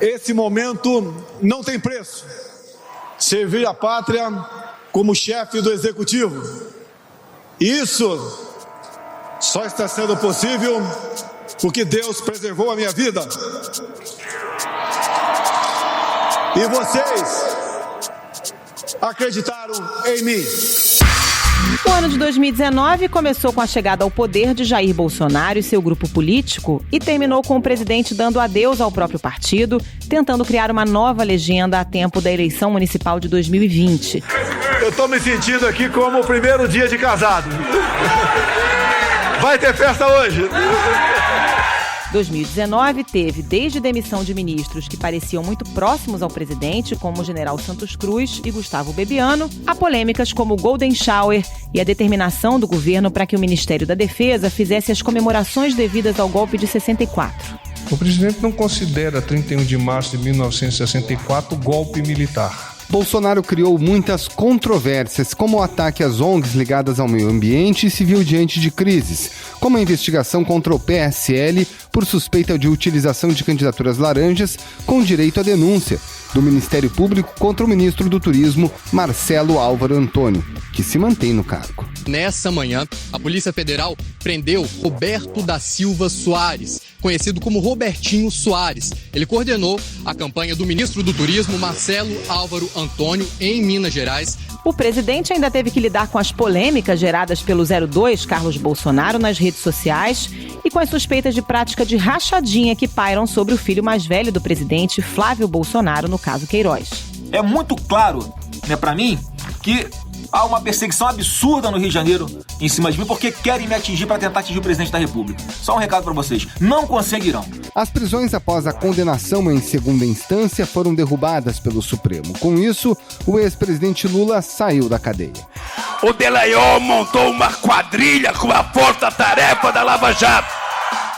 Esse momento não tem preço. Servir a pátria como chefe do executivo. Isso só está sendo possível porque Deus preservou a minha vida. E vocês acreditaram em mim. O ano de 2019 começou com a chegada ao poder de Jair Bolsonaro e seu grupo político e terminou com o presidente dando adeus ao próprio partido, tentando criar uma nova legenda a tempo da eleição municipal de 2020. Eu estou me sentindo aqui como o primeiro dia de casado. Vai ter festa hoje. 2019 teve desde demissão de ministros que pareciam muito próximos ao presidente, como o general Santos Cruz e Gustavo Bebiano, a polêmicas como o Golden Shower e a determinação do governo para que o Ministério da Defesa fizesse as comemorações devidas ao golpe de 64. O presidente não considera 31 de março de 1964 golpe militar. Bolsonaro criou muitas controvérsias, como o ataque às ONGs ligadas ao meio ambiente e se viu diante de crises, como a investigação contra o PSL por suspeita de utilização de candidaturas laranjas com direito à denúncia do Ministério Público contra o ministro do Turismo, Marcelo Álvaro Antônio, que se mantém no cargo. Nessa manhã, a Polícia Federal prendeu Roberto da Silva Soares, conhecido como Robertinho Soares. Ele coordenou a campanha do ministro do Turismo, Marcelo Álvaro Antônio, em Minas Gerais. O presidente ainda teve que lidar com as polêmicas geradas pelo 02 Carlos Bolsonaro nas redes sociais e com as suspeitas de prática de rachadinha que pairam sobre o filho mais velho do presidente, Flávio Bolsonaro, no caso Queiroz. É muito claro, para mim, que há uma perseguição absurda no Rio de Janeiro em cima de mim porque querem me atingir para tentar atingir o presidente da República. Só um recado para vocês, não conseguirão. As prisões após a condenação em segunda instância foram derrubadas pelo Supremo. Com isso, o ex-presidente Lula saiu da cadeia. O Dallagnol montou uma quadrilha com a força-tarefa da Lava Jato.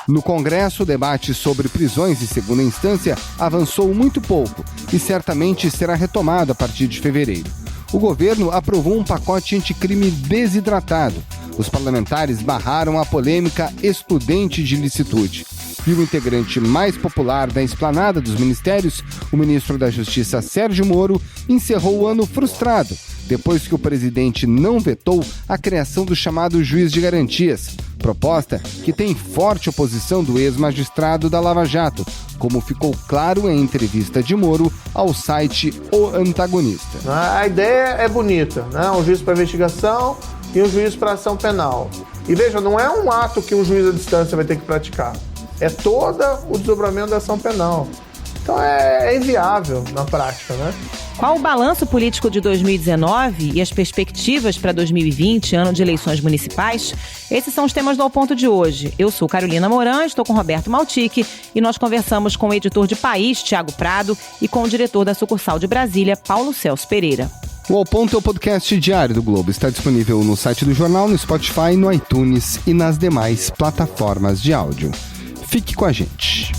No Congresso, o debate sobre prisões em segunda instância avançou muito pouco e certamente será retomado a partir de fevereiro. O governo aprovou um pacote anticrime desidratado. Os parlamentares barraram a polêmica excludente de licitude. E o integrante mais popular da esplanada dos ministérios, o ministro da Justiça Sérgio Moro, encerrou o ano frustrado, depois que o presidente não vetou a criação do chamado juiz de garantias, proposta que tem forte oposição do ex-magistrado da Lava Jato, como ficou claro em entrevista de Moro ao site O Antagonista. A ideia é bonita, um juiz para investigação e um juiz para ação penal. E veja, não é um ato que um juiz à distância vai ter que praticar, é todo o desdobramento da ação penal. Então é inviável na prática, Qual o balanço político de 2019 e as perspectivas para 2020, ano de eleições municipais? Esses são os temas do Ao Ponto de hoje. Eu sou Carolina Moran, estou com Roberto Maltic e nós conversamos com o editor de País, Thiago Prado, e com o diretor da sucursal de Brasília, Paulo Celso Pereira. O Ao Ponto é o podcast diário do Globo. Está disponível no site do jornal, no Spotify, no iTunes e nas demais plataformas de áudio. Fique com a gente.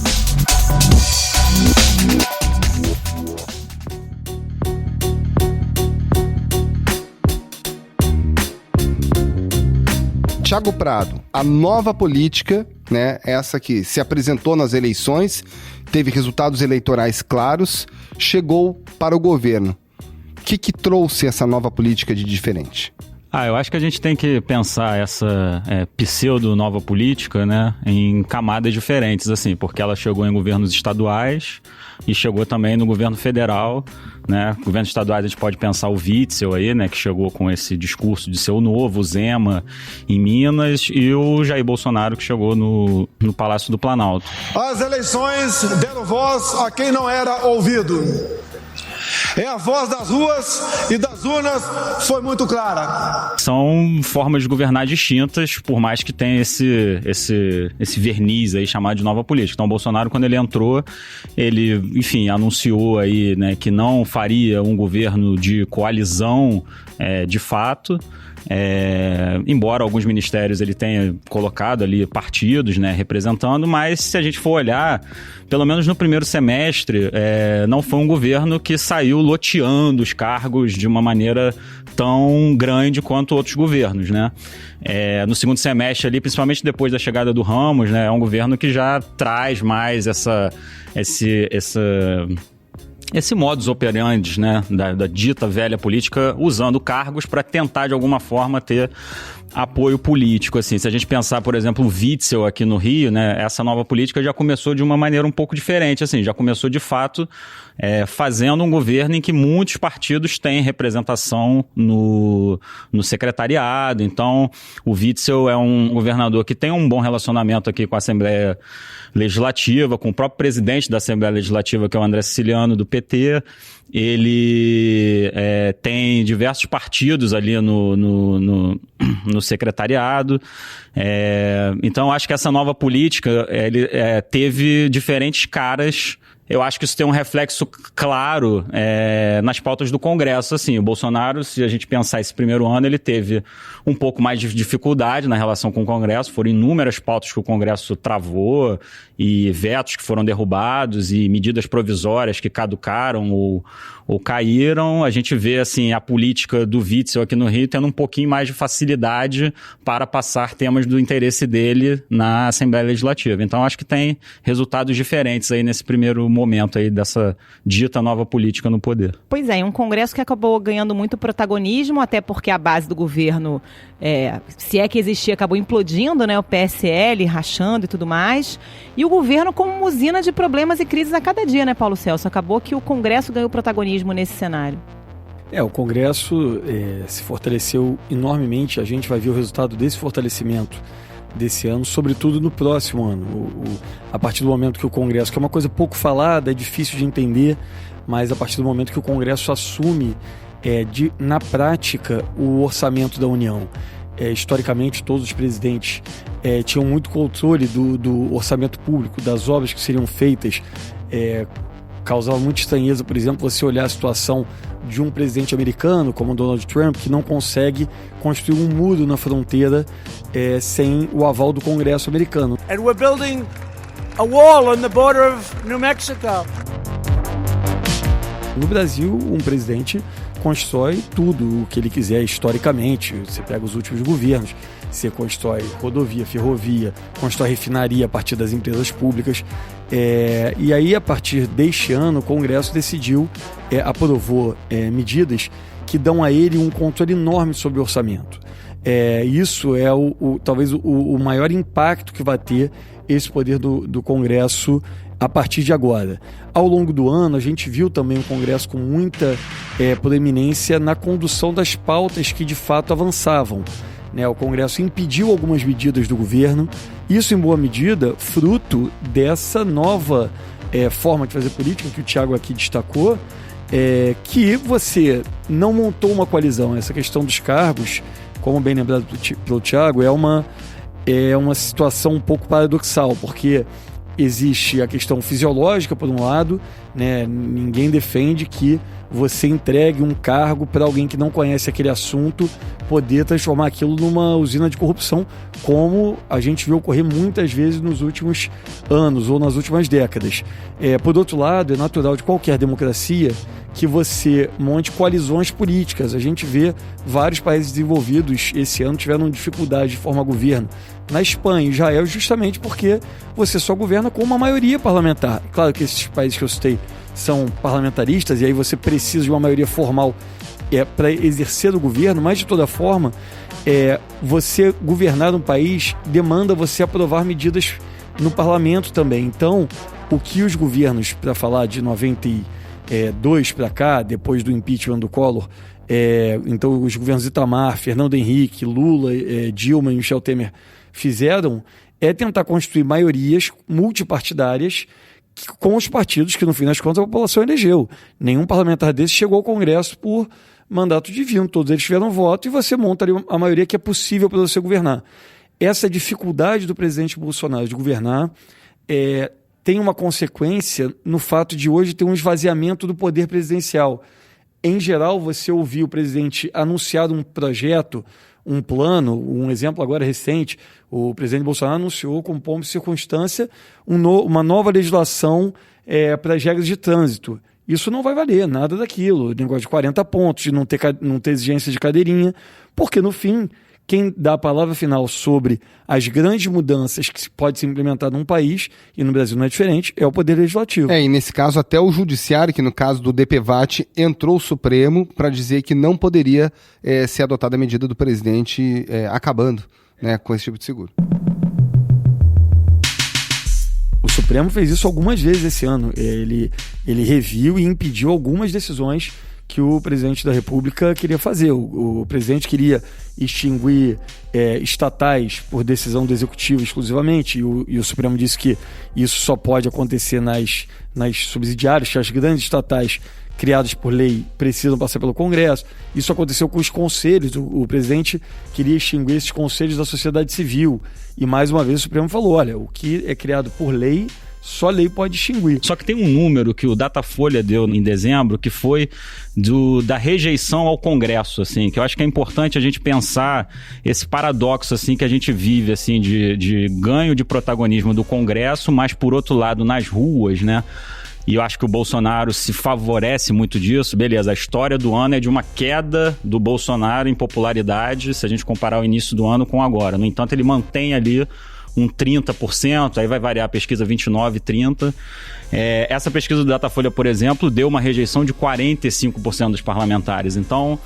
Thiago Prado, a nova política, essa que se apresentou nas eleições, teve resultados eleitorais claros, chegou para o governo. O que trouxe essa nova política de diferente? Eu acho que a gente tem que pensar essa pseudo-nova política, em camadas diferentes, assim, porque ela chegou em governos estaduais e chegou também no governo federal, Governos estaduais a gente pode pensar o Witzel aí, que chegou com esse discurso de ser o novo, o Zema em Minas, e o Jair Bolsonaro que chegou no Palácio do Planalto. As eleições deram voz a quem não era ouvido. A voz das ruas e das urnas foi muito clara. São formas de governar distintas, por mais que tenha esse verniz aí chamado de nova política. Então, o Bolsonaro, quando ele entrou, ele, anunciou aí, que não faria um governo de coalizão de fato, embora alguns ministérios ele tenha colocado ali partidos, né, representando, mas se a gente for olhar, pelo menos no primeiro semestre, não foi um governo que saiu loteando os cargos de uma maneira tão grande quanto outros governos, né? No segundo semestre ali, principalmente depois da chegada do Ramos, né, é um governo que já traz mais esse modus operandi, né, da dita velha política, usando cargos para tentar de alguma forma ter apoio político, assim. Se a gente pensar, por exemplo, o Witzel aqui no Rio, né, essa nova política já começou de uma maneira um pouco diferente, assim, já começou de fato fazendo um governo em que muitos partidos têm representação no secretariado. Então, o Witzel é um governador que tem um bom relacionamento aqui com a Assembleia Legislativa, com o próprio presidente da Assembleia Legislativa, que é o André Siciliano, do PT. Ele tem diversos partidos ali no secretariado. Então, acho que essa nova política teve diferentes caras. Eu acho que isso tem um reflexo claro nas pautas do Congresso. Assim, o Bolsonaro, se a gente pensar esse primeiro ano, ele teve um pouco mais de dificuldade na relação com o Congresso. Foram inúmeras pautas que o Congresso travou e vetos que foram derrubados e medidas provisórias que caducaram ou caíram. A gente vê assim, a política do Witzel aqui no Rio tendo um pouquinho mais de facilidade para passar temas do interesse dele na Assembleia Legislativa. Então, acho que tem resultados diferentes aí nesse primeiro momento aí dessa dita nova política no poder. Pois é, um Congresso que acabou ganhando muito protagonismo, até porque a base do governo, se é que existia, acabou implodindo, né? O PSL rachando e tudo mais. E o governo como uma usina de problemas e crises a cada dia, né, Paulo Celso? Acabou que o Congresso ganhou protagonismo nesse cenário. O Congresso se fortaleceu enormemente. A gente vai ver o resultado desse fortalecimento desse ano, sobretudo no próximo ano. A partir do momento que o Congresso, que é uma coisa pouco falada, é difícil de entender, mas a partir do momento que o Congresso assume na prática o orçamento da União. Historicamente, todos os presidentes tinham muito controle do orçamento público, das obras que seriam feitas. Causava muita estranheza, por exemplo, você olhar a situação de um presidente americano, como Donald Trump, que não consegue construir um muro na fronteira sem o aval do Congresso americano. And we're building a wall on the border of New Mexico. No Brasil, um presidente constrói tudo o que ele quiser historicamente. Você pega os últimos governos, você constrói rodovia, ferrovia, constrói refinaria a partir das empresas públicas. E aí, a partir deste ano, o Congresso decidiu, aprovou medidas que dão a ele um controle enorme sobre o orçamento. Isso é talvez o maior impacto que vai ter esse poder do Congresso a partir de agora. Ao longo do ano, a gente viu também o Congresso com muita proeminência na condução das pautas que de fato avançavam. O Congresso impediu algumas medidas do governo, isso em boa medida fruto dessa nova forma de fazer política que o Thiago aqui destacou, que você não montou uma coalizão. Essa questão dos cargos, como bem lembrado pelo Thiago, é uma situação um pouco paradoxal, porque existe a questão fisiológica, por um lado, né? Ninguém defende que você entregue um cargo para alguém que não conhece aquele assunto, poder transformar aquilo numa usina de corrupção, como a gente viu ocorrer muitas vezes nos últimos anos ou nas últimas décadas. Por outro lado, é natural de qualquer democracia que você monte coalizões políticas. A gente vê vários países desenvolvidos esse ano tiveram dificuldade de formar governo. Na Espanha e Israel, justamente porque você só governa com uma maioria parlamentar. Claro que esses países que eu citei são parlamentaristas e aí você precisa de uma maioria formal para exercer o governo, mas de toda forma, você governar um país demanda você aprovar medidas no parlamento também. Então, o que os governos, para falar de 92 para cá, depois do impeachment do Collor, então os governos Itamar, Fernando Henrique, Lula, Dilma e Michel Temer fizeram tentar construir maiorias multipartidárias com os partidos que, no fim das contas, a população elegeu. Nenhum parlamentar desse chegou ao Congresso por mandato divino, todos eles tiveram voto e você monta ali a maioria que é possível para você governar. Essa dificuldade do presidente Bolsonaro de governar tem uma consequência no fato de hoje ter um esvaziamento do poder presidencial. Em geral, você ouviu o presidente anunciar um projeto um plano, um exemplo agora recente, o presidente Bolsonaro anunciou como ponto de circunstância uma nova legislação para as regras de trânsito. Isso não vai valer, nada daquilo, negócio de 40 pontos, de não ter exigência de cadeirinha, porque no fim, quem dá a palavra final sobre as grandes mudanças que pode ser implementada num país, e no Brasil não é diferente, é o Poder Legislativo. E nesse caso até o Judiciário, que no caso do DPVAT, entrou o Supremo para dizer que não poderia ser adotada a medida do presidente acabando, né, com esse tipo de seguro. O Supremo fez isso algumas vezes esse ano. Ele reviu e impediu algumas decisões que o presidente da República queria fazer. O presidente queria extinguir estatais por decisão do Executivo exclusivamente, e o Supremo disse que isso só pode acontecer nas subsidiárias, que as grandes estatais criadas por lei precisam passar pelo Congresso. Isso aconteceu com os conselhos. O presidente queria extinguir esses conselhos da sociedade civil. E mais uma vez o Supremo falou, olha, o que é criado por lei, só lei pode extinguir. Só que tem um número que o Datafolha deu em dezembro, que foi da rejeição ao Congresso, assim, que eu acho que é importante a gente pensar esse paradoxo, assim, que a gente vive, assim, de ganho de protagonismo do Congresso, mas por outro lado nas ruas, né? E eu acho que o Bolsonaro se favorece muito disso. Beleza, a história do ano é de uma queda do Bolsonaro em popularidade, se a gente comparar o início do ano com agora. No entanto, ele mantém ali um 30%, aí vai variar a pesquisa 29%, 30%. Essa pesquisa do Datafolha, por exemplo, deu uma rejeição de 45% dos parlamentares. Então,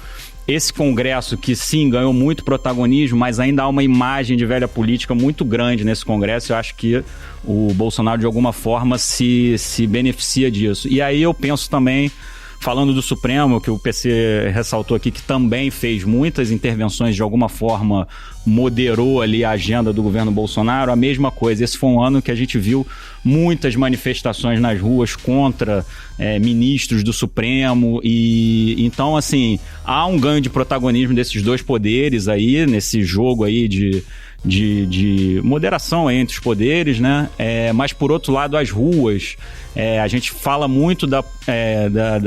esse Congresso que sim ganhou muito protagonismo, mas ainda há uma imagem de velha política muito grande nesse Congresso. Eu acho que o Bolsonaro de alguma forma se beneficia disso. E aí eu penso também, falando do Supremo, que o PC ressaltou aqui, que também fez muitas intervenções, de alguma forma moderou ali a agenda do governo Bolsonaro, a mesma coisa. Esse foi um ano que a gente viu muitas manifestações nas ruas contra ministros do Supremo, e então, assim, há um ganho de protagonismo desses dois poderes aí, nesse jogo aí de moderação entre os poderes, né? Mas, por outro lado, as ruas, a gente fala muito da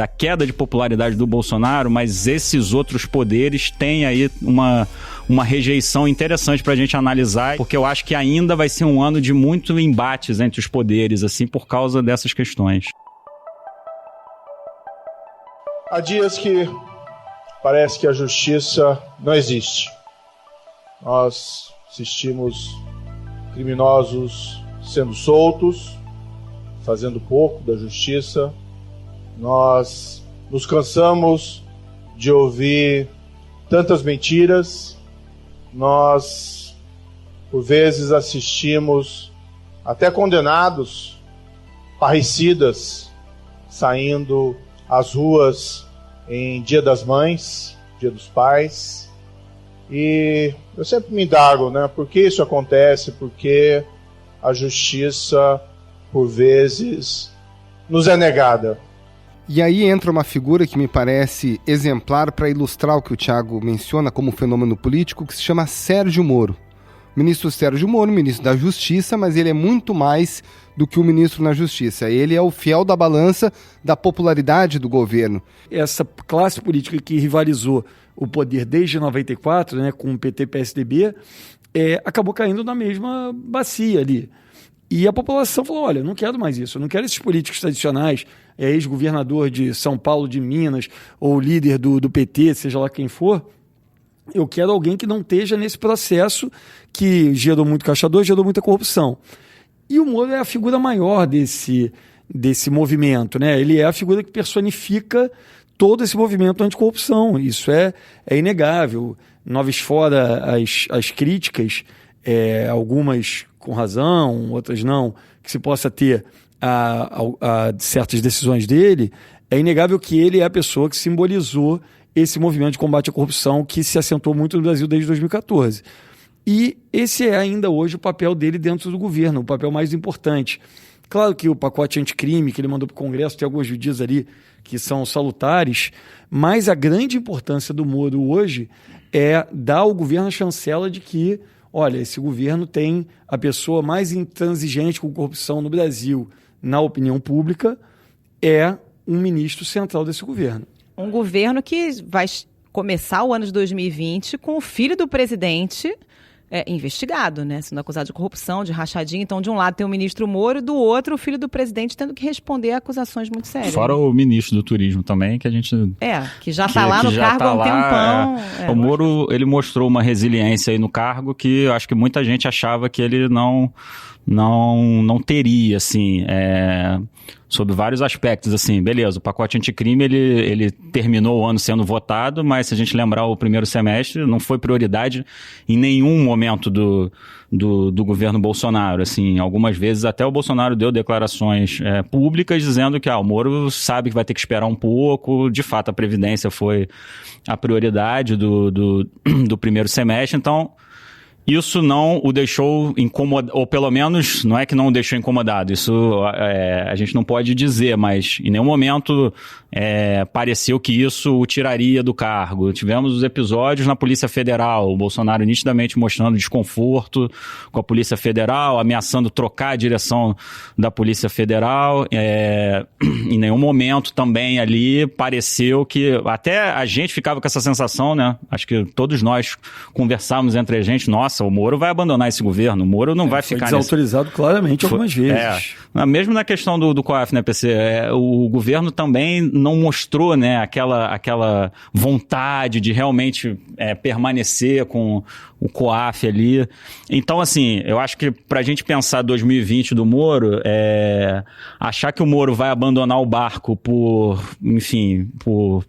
queda de popularidade do Bolsonaro, mas esses outros poderes têm aí uma rejeição interessante para a gente analisar, porque eu acho que ainda vai ser um ano de muito embates entre os poderes, assim, por causa dessas questões. Há dias que parece que a justiça não existe. Nós assistimos criminosos sendo soltos, fazendo pouco da justiça. Nós nos cansamos de ouvir tantas mentiras. Nós, por vezes, assistimos até condenados, parricidas, saindo às ruas em Dia das Mães, Dia dos Pais. E eu sempre me indago, né? Por que isso acontece? Porque a justiça, por vezes, nos é negada. E aí entra uma figura que me parece exemplar para ilustrar o que o Thiago menciona como fenômeno político, que se chama Sérgio Moro. O ministro Sérgio Moro, ministro da Justiça, mas ele é muito mais do que o ministro na Justiça. Ele é o fiel da balança da popularidade do governo. Essa classe política que rivalizou o poder desde 94, né, com o PT e PSDB, acabou caindo na mesma bacia ali. E a população falou, olha, eu não quero mais isso, eu não quero esses políticos tradicionais, ex-governador de São Paulo, de Minas, ou líder do PT, seja lá quem for. Eu quero alguém que não esteja nesse processo que gerou muito caixa-2, gerou muita corrupção. E o Moro é a figura maior desse movimento, né? Ele é a figura que personifica todo esse movimento anticorrupção. Isso é inegável. Noves fora as críticas, algumas com razão, outras não, que se possa ter a certas decisões dele, é inegável que ele é a pessoa que simbolizou esse movimento de combate à corrupção que se assentou muito no Brasil desde 2014. E esse é ainda hoje o papel dele dentro do governo, o papel mais importante. Claro que o pacote anticrime que ele mandou para o Congresso tem algumas medidas ali que são salutares, mas a grande importância do Moro hoje é dar ao governo a chancela de que, olha, esse governo tem a pessoa mais intransigente com corrupção no Brasil, na opinião pública, é um ministro central desse governo. Um governo que vai começar o ano de 2020 com o filho do presidente investigado, né? Sendo acusado de corrupção, de rachadinha. Então, de um lado tem o ministro Moro, do outro o filho do presidente tendo que responder a acusações muito sérias. Fora o ministro do turismo também, que a gente... que já está lá no cargo há um tempão. O Moro, ele mostrou uma resiliência aí no cargo que eu acho que muita gente achava que ele não teria, assim, sob vários aspectos, assim, beleza, o pacote anticrime, ele terminou o ano sendo votado, mas se a gente lembrar o primeiro semestre, não foi prioridade em nenhum momento do governo Bolsonaro, assim, algumas vezes até o Bolsonaro deu declarações públicas dizendo que o Moro sabe que vai ter que esperar um pouco, de fato a Previdência foi a prioridade do primeiro semestre, então isso não o deixou incomodado, ou pelo menos não é que não o deixou incomodado, isso a gente não pode dizer, mas em nenhum momento pareceu que isso o tiraria do cargo. Tivemos os episódios na Polícia Federal, o Bolsonaro nitidamente mostrando desconforto com a Polícia Federal, ameaçando trocar a direção da Polícia Federal. Em nenhum momento também ali pareceu que, até a gente ficava com essa sensação, né? Acho que todos nós conversávamos entre a gente, nossa, o Moro vai abandonar esse governo, o Moro não vai ficar... Foi desautorizado claramente algumas vezes. Mesmo na questão do COAF, né, PC, o governo também não mostrou, né, aquela vontade de realmente permanecer com o COAF ali. Então, assim, eu acho que pra gente pensar 2020 do Moro, achar que o Moro vai abandonar o barco por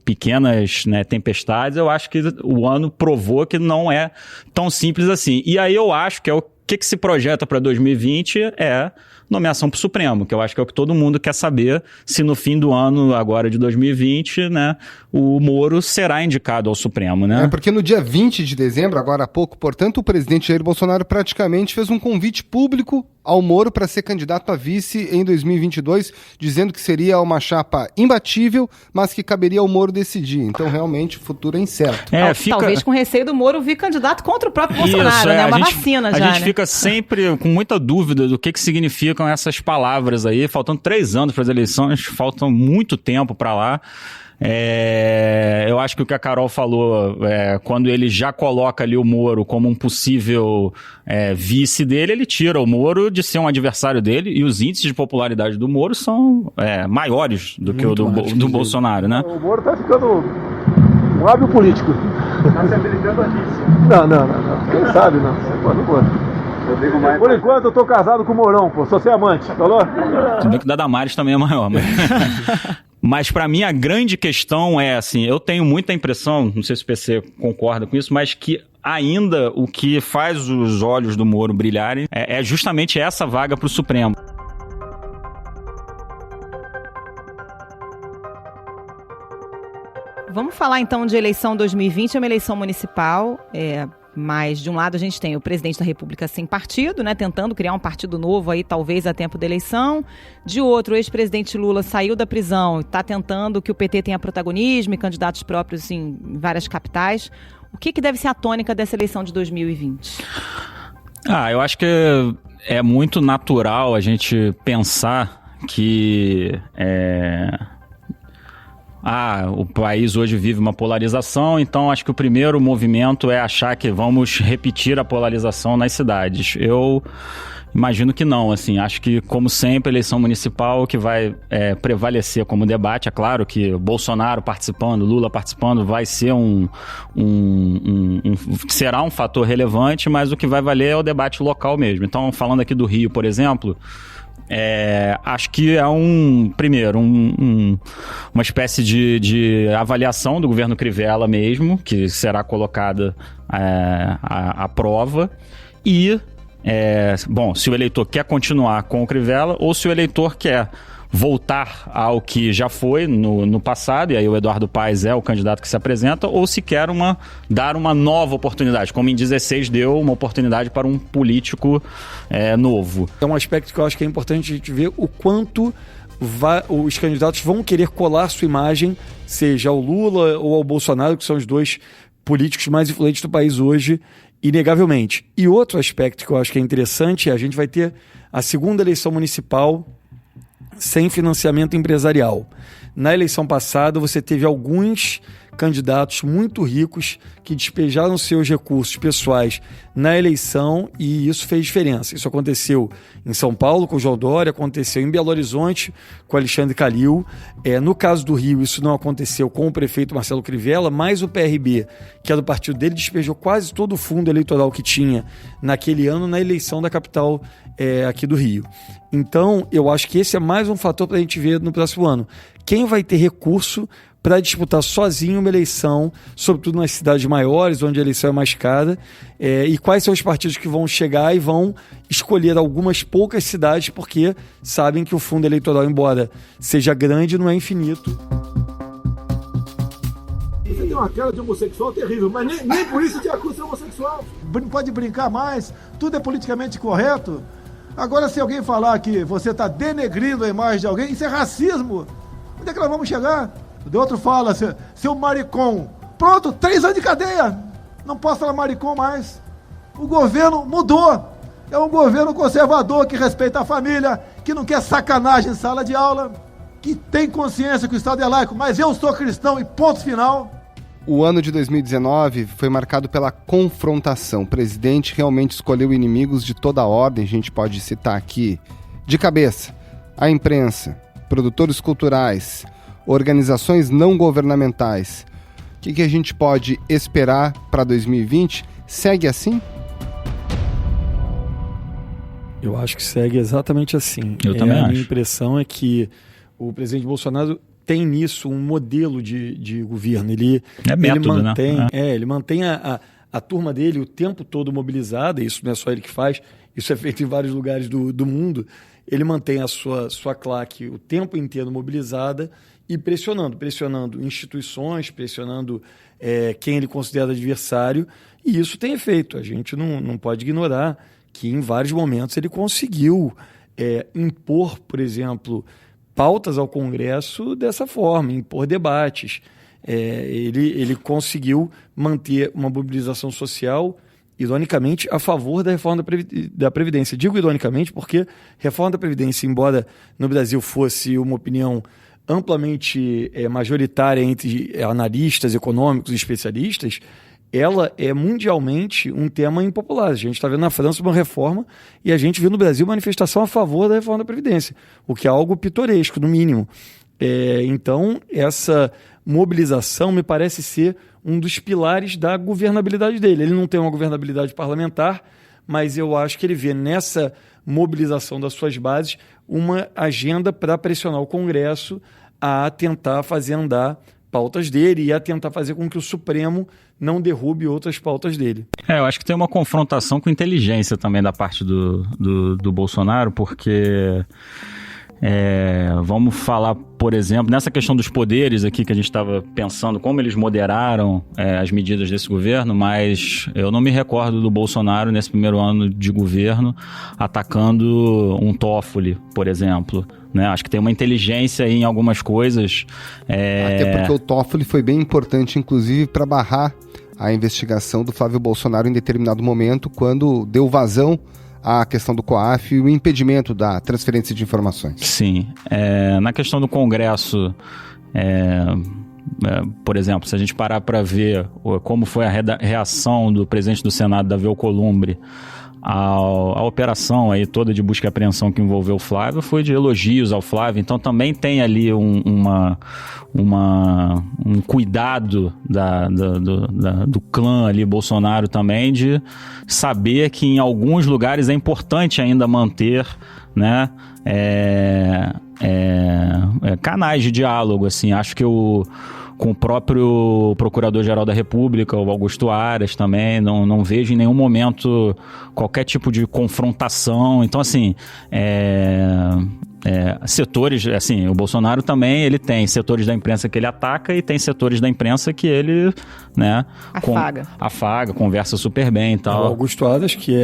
pequenas, né, tempestades, eu acho que o ano provou que não é tão simples assim. E aí eu acho que o que se projeta para 2020 é nomeação para o Supremo, que eu acho que é o que todo mundo quer saber, se no fim do ano agora de 2020, né, o Moro será indicado ao Supremo, né? Porque no dia 20 de dezembro, agora há pouco, portanto, o presidente Jair Bolsonaro praticamente fez um convite público ao Moro para ser candidato a vice em 2022, dizendo que seria uma chapa imbatível, mas que caberia ao Moro decidir. Então, realmente, o futuro é incerto. Talvez com receio do Moro vir candidato contra o próprio Bolsonaro, né? Uma vacina já, A gente fica sempre com muita dúvida do que significam essas palavras aí, faltando 3 anos para as eleições, faltam muito tempo para lá. Eu acho que o que a Carol falou, quando ele já coloca ali o Moro como um possível vice dele, ele tira o Moro de ser um adversário dele, e os índices de popularidade do Moro são maiores do que o do Bolsonaro, né? O Moro tá ficando um hábil político. Tá se habilitando aqui. Não. Quem sabe, não. Não pode. Por enquanto eu tô casado com o Mourão, sou seu amante, falou? Tudo bem que o da Damares também é maior, mas... Mas para mim a grande questão é assim, eu tenho muita impressão, não sei se o PC concorda com isso, mas que ainda o que faz os olhos do Moro brilharem é justamente essa vaga para o Supremo. Vamos falar então de eleição 2020, é uma eleição municipal, mas de um lado a gente tem o presidente da República sem partido, né, tentando criar um partido novo aí, talvez a tempo da eleição. De outro, o ex-presidente Lula saiu da prisão e está tentando que o PT tenha protagonismo e candidatos próprios em várias capitais. O que deve ser a tônica dessa eleição de 2020? Eu acho que é muito natural a gente pensar que... o país hoje vive uma polarização, então acho que o primeiro movimento é achar que vamos repetir a polarização nas cidades. Eu imagino que não, assim, acho que, como sempre, a eleição municipal que vai prevalecer como debate. É claro que Bolsonaro participando, Lula participando vai ser será um fator relevante, mas o que vai valer é o debate local mesmo. Então, falando aqui do Rio, por exemplo... acho que é uma espécie de avaliação do governo Crivella mesmo, que será colocada à prova, e se o eleitor quer continuar com o Crivella ou se o eleitor quer voltar ao que já foi no passado, e aí o Eduardo Paes é o candidato que se apresenta, ou se quer dar uma nova oportunidade, como em 2016 deu uma oportunidade para um político novo. É um aspecto que eu acho que é importante a gente ver o quanto os candidatos vão querer colar sua imagem, seja ao Lula ou ao Bolsonaro, que são os dois políticos mais influentes do país hoje, inegavelmente. E outro aspecto que eu acho que é interessante é a gente vai ter a segunda eleição municipal sem financiamento empresarial. Na eleição passada, você teve alguns candidatos muito ricos que despejaram seus recursos pessoais na eleição e isso fez diferença. Isso aconteceu em São Paulo com o João Dória, aconteceu em Belo Horizonte com o Alexandre Calil. No caso do Rio, isso não aconteceu com o prefeito Marcelo Crivella, mas o PRB, que é do partido dele, despejou quase todo o fundo eleitoral que tinha naquele ano na eleição da capital aqui do Rio. Então, eu acho que esse é mais um fator para a gente ver no próximo ano. Quem vai ter recurso para disputar sozinho uma eleição, sobretudo nas cidades maiores, onde a eleição é mais cara, e quais são os partidos que vão chegar e vão escolher algumas poucas cidades, porque sabem que o fundo eleitoral, embora seja grande, não é infinito. Você tem uma cara de homossexual terrível, mas nem por isso te acusa de homossexual. Pode brincar mais, tudo é politicamente correto. Agora, se alguém falar que você está denegrindo a imagem de alguém, isso é racismo. Onde é que nós vamos chegar? O outro fala, seu maricom. Pronto, 3 anos de cadeia. Não posso falar maricom mais. O governo mudou. É um governo conservador que respeita a família, que não quer sacanagem em sala de aula, que tem consciência que o Estado é laico, mas eu sou cristão e ponto final. O ano de 2019 foi marcado pela confrontação. O presidente realmente escolheu inimigos de toda a ordem. A gente pode citar aqui, de cabeça, a imprensa, produtores culturais, organizações não governamentais. O que a gente pode esperar para 2020? Segue assim? Eu acho que segue exatamente assim. Eu também acho. A minha impressão é que o presidente Bolsonaro tem nisso um modelo de governo. Ele mantém, né? Ele mantém a turma dele o tempo todo mobilizada. Isso não é só ele que faz, isso é feito em vários lugares do mundo. Ele mantém a sua claque o tempo inteiro mobilizada e pressionando instituições, pressionando quem ele considera adversário, e isso tem efeito. A gente não pode ignorar que em vários momentos ele conseguiu impor, por exemplo, pautas ao Congresso dessa forma, impor debates. Ele conseguiu manter uma mobilização social, ironicamente, a favor da reforma da Previdência. Digo ironicamente porque reforma da Previdência, embora no Brasil fosse uma opinião amplamente majoritária entre analistas econômicos e especialistas, ela é mundialmente um tema impopular. A gente está vendo na França uma reforma e a gente viu no Brasil manifestação a favor da reforma da Previdência, o que é algo pitoresco, no mínimo. Então, essa mobilização me parece ser um dos pilares da governabilidade dele. Ele não tem uma governabilidade parlamentar, mas eu acho que ele vê nessa mobilização das suas bases uma agenda para pressionar o Congresso a tentar fazer andar pautas dele e a tentar fazer com que o Supremo não derrube outras pautas dele. Eu acho que tem uma confrontação com inteligência também da parte do Bolsonaro, porque vamos falar, por exemplo, nessa questão dos poderes aqui que a gente estava pensando, como eles moderaram as medidas desse governo, mas eu não me recordo do Bolsonaro nesse primeiro ano de governo atacando um Toffoli, por exemplo. Né? Acho que tem uma inteligência aí em algumas coisas. Até porque o Toffoli foi bem importante, inclusive, para barrar a investigação do Flávio Bolsonaro em determinado momento, quando deu vazão à questão do COAF e o impedimento da transferência de informações. Sim. Na questão do Congresso, por exemplo, se a gente parar para ver como foi a reação do presidente do Senado, Davi Alcolumbre, a operação aí toda de busca e apreensão que envolveu o Flávio foi de elogios ao Flávio, então também tem ali um cuidado do clã ali Bolsonaro também, de saber que em alguns lugares é importante ainda manter, né, canais de diálogo, assim. Acho que com o próprio Procurador-Geral da República, o Augusto Aras também, não vejo em nenhum momento qualquer tipo de confrontação. Então, assim, setores, assim, o Bolsonaro também, ele tem setores da imprensa que ele ataca e tem setores da imprensa que ele, né, afaga, conversa super bem e tal. O Augusto Aras, que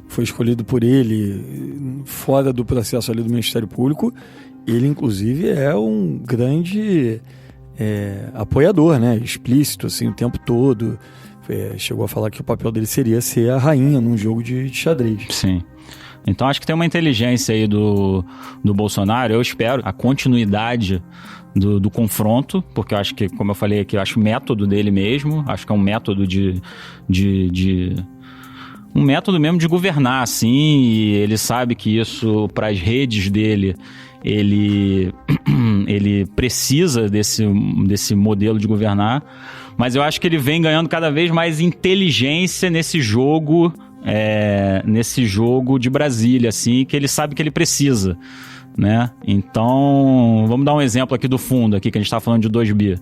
foi escolhido por ele fora do processo ali do Ministério Público, ele, inclusive, é um grande apoiador, né, explícito, assim, o tempo todo. Chegou a falar que o papel dele seria ser a rainha num jogo de xadrez. Sim. Então acho que tem uma inteligência aí do Bolsonaro. Eu espero a continuidade do confronto, porque eu acho que, como eu falei aqui, eu acho o método dele mesmo, acho que é um método um método mesmo de governar, assim, e ele sabe que isso, para as redes dele, ele precisa desse modelo de governar, mas eu acho que ele vem ganhando cada vez mais inteligência nesse jogo de Brasília, assim, que ele sabe que ele precisa, né? Então, vamos dar um exemplo aqui do fundo, aqui que a gente está falando de 2 bi.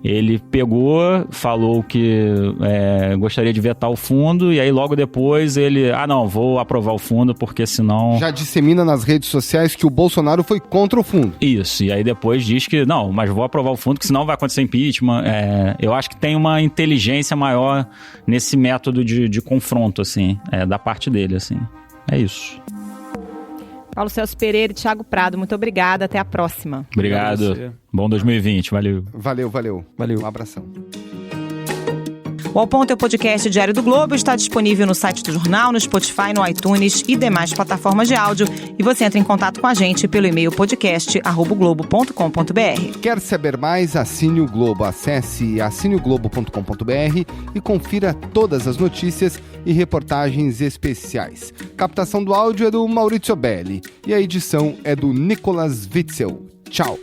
Ele pegou, falou que gostaria de vetar o fundo, e aí logo depois ele... não, vou aprovar o fundo, porque senão... Já dissemina nas redes sociais que o Bolsonaro foi contra o fundo. Isso, e aí depois diz que não, mas vou aprovar o fundo, que senão vai acontecer impeachment. Eu acho que tem uma inteligência maior nesse método de confronto, assim, da parte dele, assim. É isso. Paulo Celso Pereira e Thiago Prado, muito obrigada. Até a próxima. Obrigado. Bom 2020. Valeu. Valeu. Um abração. O Ao Ponto é o podcast diário do Globo, está disponível no site do jornal, no Spotify, no iTunes e demais plataformas de áudio. E você entra em contato com a gente pelo e-mail podcast@globo.com.br. Quer saber mais? Assine o Globo. Acesse assineoglobo.com.br e confira todas as notícias e reportagens especiais. Captação do áudio é do Maurício Belli e a edição é do Nicolas Witzel. Tchau!